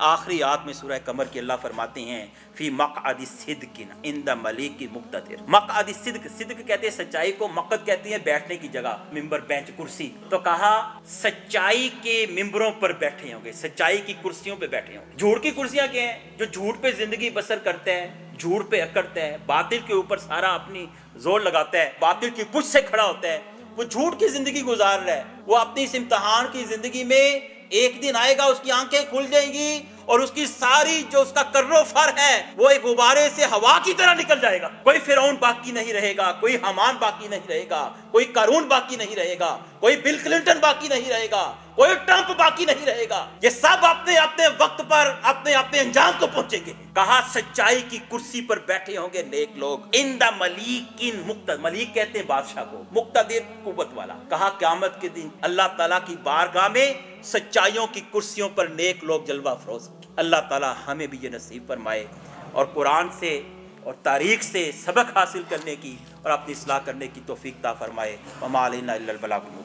آخری آیت میں سورہ قمر کی اللہ فرماتے ہیں فی مقعد صدق عند ملیک مقتدر۔ مقعد صدق، صدق کہتے ہیں سچائی کو، مقعد کہتے ہیں بیٹھنے کی جگہ، ممبر، بینچ، کرسی۔ تو کہا سچائی کے ممبروں پر بیٹھے ہوں گے، سچائی کی کرسیوں پہ بیٹھے ہوں گے۔ جھوٹ کی کرسیاں کیا ہیں؟ جو جھوٹ پہ زندگی بسر کرتے ہیں، جھوٹ پہ اکڑتے ہیں، باطل کے اوپر سارا اپنی زور لگاتا ہے، باطل کی پشت سے کھڑا ہوتا ہے، وہ جھوٹ کی زندگی گزار رہا ہے۔ وہ اپنی اس امتحان کی زندگی میں ایک دن آئے گا، اس کی آنکھیں کھل جائیں گی اور اس کی ساری جو اس کا کر و فر ہے وہ ایک غبارے سے ہوا کی طرح نکل جائے گا۔ کوئی فرعون باقی نہیں رہے گا، کوئی حامان باقی نہیں رہے گا، کوئی قارون باقی نہیں رہے گا، کوئی بل کلنٹن باقی نہیں رہے گا، کوئی ٹرمپ باقی نہیں رہے گا۔ یہ سب اپنے اپنے وقت پر اپنے اپنے انجام کو پہنچیں گے۔ کہا سچائی کی کرسی پر بیٹھے ہوں گے نیک لوگ، عند ملیک مقتدر، ملیک کہتے ہیں بادشاہ کو، مقتدر قوت والا۔ کہا قیامت کے دن اللہ تعالیٰ کی بارگاہ میں سچائیوں کی کرسیوں پر نیک لوگ جلوہ افروز۔ اللہ تعالیٰ ہمیں بھی یہ نصیب فرمائے اور قرآن سے اور تاریخ سے سبق حاصل کرنے کی اور اپنی اصلاح کرنے کی توفیق عطا فرمائے۔ وما علینا الا البلاغ المبین۔